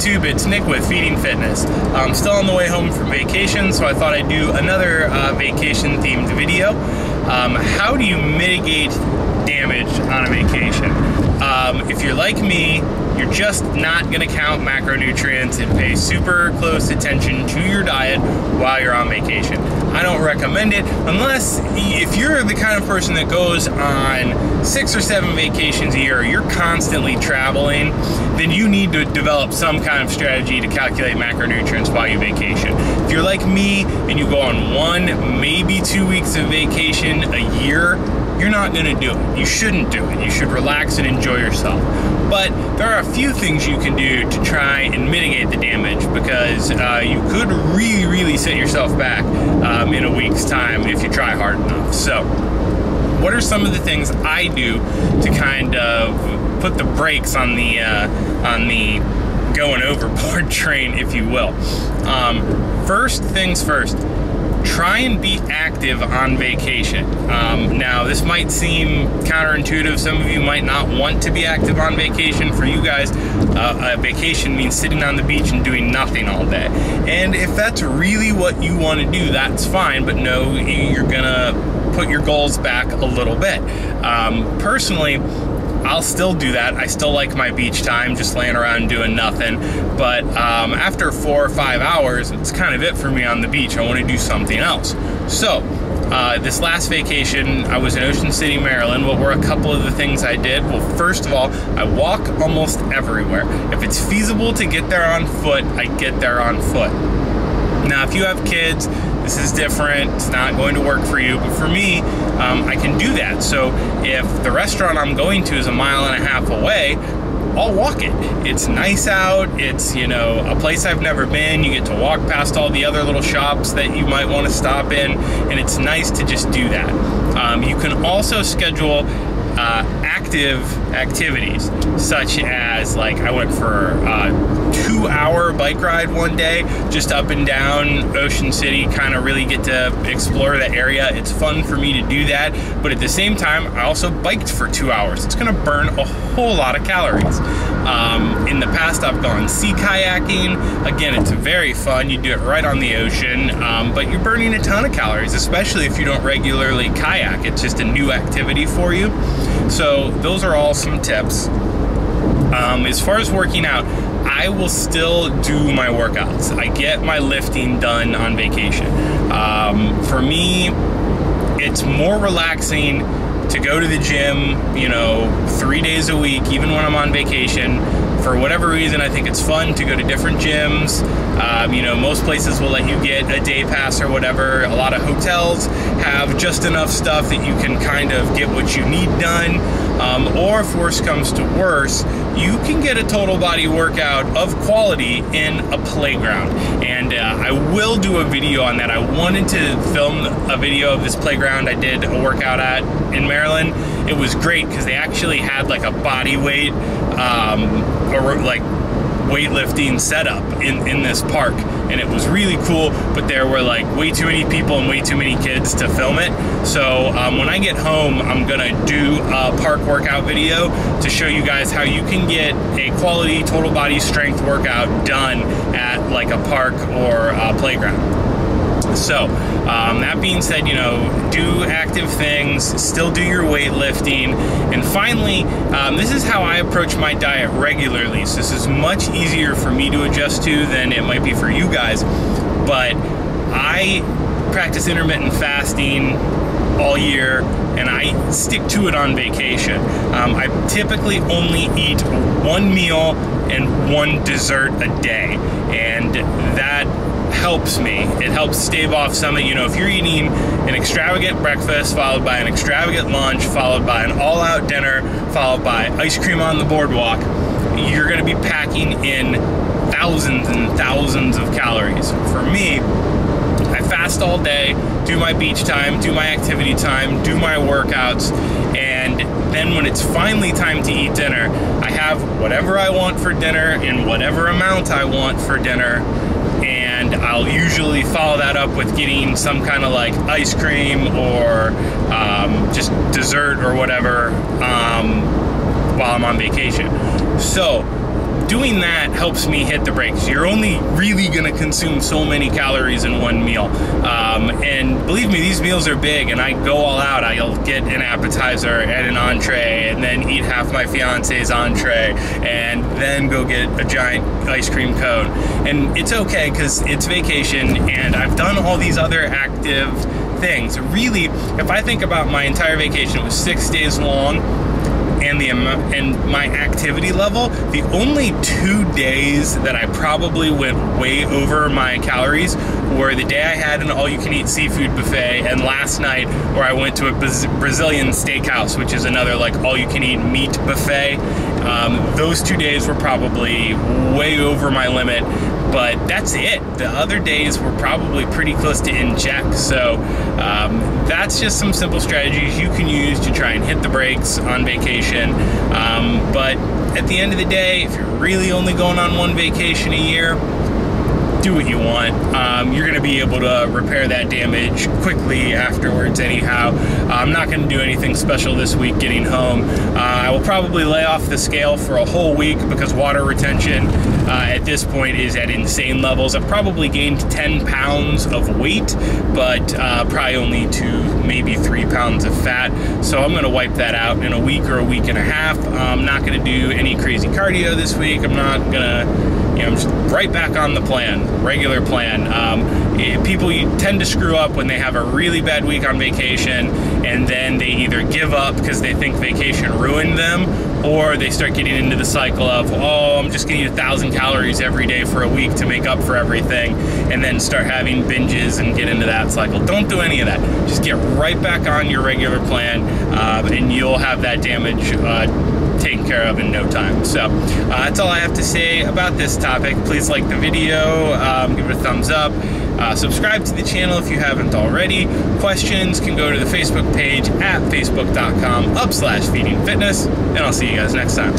YouTube, it's Nick with Feeding Fitness. I'm still on the way home from vacation, so I thought I'd do another vacation-themed video. How do you mitigate damage on a vacation? If you're like me, you're just not going to count macronutrients and pay super close attention to your diet while you're on vacation. I don't recommend it unless if you're the kind of person that goes on 6 or 7 vacations a year, you're constantly traveling, then you need to develop some kind of strategy to calculate macronutrients while you vacation. If you're like me and you go on 1, maybe 2 weeks of vacation a year, you're not going to do it. You shouldn't do it. You should relax and enjoy yourself. But there are a few things you can do to try and mitigate the damage, because you could really set yourself back in a week's time if you try hard enough. So what are some of the things I do to kind of put the brakes on the going overboard train, if you will? First things first, try and be active on vacation. Now, this might seem counterintuitive. Some of you might not want to be active on vacation. For you guys, a vacation means sitting on the beach and doing nothing all day. And if that's really what you want to do, that's fine, but no, you're gonna put your goals back a little bit. Personally, I'll still do that. I still like my beach time, just laying around doing nothing. But after 4 or 5 hours, it's kind of it for me on the beach. I want to do something else. So this last vacation, I was in Ocean City, Maryland. What were a couple of the things I did? Well, first of all, I walk almost everywhere. If it's feasible to get there on foot, I get there on foot. Now, if you have kids, this is different. It's not going to work for you, but for me, I can do that. So if the restaurant I'm going to is 1.5 miles away, I'll walk it. It's nice out. It's, you know, a place I've never been. You get to walk past all the other little shops that you might want to stop in, and it's nice to just do that. You can also schedule active activities, such as, like, I went for a 2-hour bike ride one day, just up and down Ocean City, kind of really get to explore the area. It's fun for me to do that, but at the same time, I also biked for 2 hours. It's gonna burn a whole lot of calories. In the past, I've gone sea kayaking. Again, it's very fun. You do it right on the ocean, but you're burning a ton of calories, especially if you don't regularly kayak. It's just a new activity for you. So those are all some tips. As far as working out, I will still do my workouts. I get my lifting done on vacation. For me, it's more relaxing to go to the gym, you know, 3 days a week, even when I'm on vacation. For whatever reason, I think it's fun to go to different gyms. You know, most places will let you get a day pass or whatever. A lot of hotels have just enough stuff that you can kind of get what you need done. Or if worse comes to worse, you can get a total body workout of quality in a playground. And I will do a video on that. I wanted to film a video of this playground I did a workout at in Maryland. It was great because they actually had like a body weight or like weightlifting setup in this park, and it was really cool, but there were like way too many people and way too many kids to film it. So when I get home, I'm gonna do a park workout video to show you guys how you can get a quality total body strength workout done at like a park or a playground. So that being said, you know, do active things, still do your weightlifting, and finally, this is how I approach my diet regularly. So this is much easier for me to adjust to than it might be for you guys, but I practice intermittent fasting all year, and I stick to it on vacation. I typically only eat 1 meal and 1 dessert a day, and that helps me. It helps stave off some of, you know, if you're eating an extravagant breakfast followed by an extravagant lunch followed by an all-out dinner followed by ice cream on the boardwalk, you're going to be packing in thousands and thousands of calories. For me, I fast all day, do my beach time, do my activity time, do my workouts, and then when it's finally time to eat dinner, I have whatever I want for dinner in whatever amount I want for dinner. And I'll usually follow that up with getting some kind of like ice cream or just dessert or whatever while I'm on vacation. So doing that helps me hit the brakes. You're only really gonna consume so many calories in one meal. And believe me, these meals are big, and I go all out. I'll get an appetizer and an entree, and then eat half my fiance's entree, and then go get a giant ice cream cone. And it's okay, because it's vacation, and I've done all these other active things. Really, if I think about my entire vacation, it was 6 days long, and my activity level, the only 2 days that I probably went way over my calories were the day I had an all-you-can-eat seafood buffet, and last night where I went to a Brazilian steakhouse, which is another like all-you-can-eat meat buffet. Those 2 days were probably way over my limit, but that's it. The other days were probably pretty close to in check. So that's just some simple strategies you can use to try and hit the brakes on vacation. But at the end of the day, if you're really only going on one vacation a year, do what you want. You're going to be able to repair that damage quickly afterwards anyhow. I'm not going to do anything special this week getting home. I will probably lay off the scale for a whole week because water retention at this point is at insane levels. I've probably gained 10 pounds of weight, but probably only 2, maybe 3 pounds of fat. So I'm going to wipe that out in a week or a week and a half. I'm not going to do any crazy cardio this week. I'm not going to, I'm just right back on the plan, regular plan. People tend to screw up when they have a really bad week on vacation, and then they either give up because they think vacation ruined them, or they start getting into the cycle of, oh, I'm just gonna eat 1,000 calories every day for a week to make up for everything, and then start having binges and get into that cycle. Don't do any of that. Just get right back on your regular plan, and you'll have that damage taken care of in no time. So that's all I have to say about this topic. Please like the video, give it a thumbs up, subscribe to the channel if you haven't already. Questions can go to the Facebook page at facebook.com/feedingfitness, and I'll see you guys next time.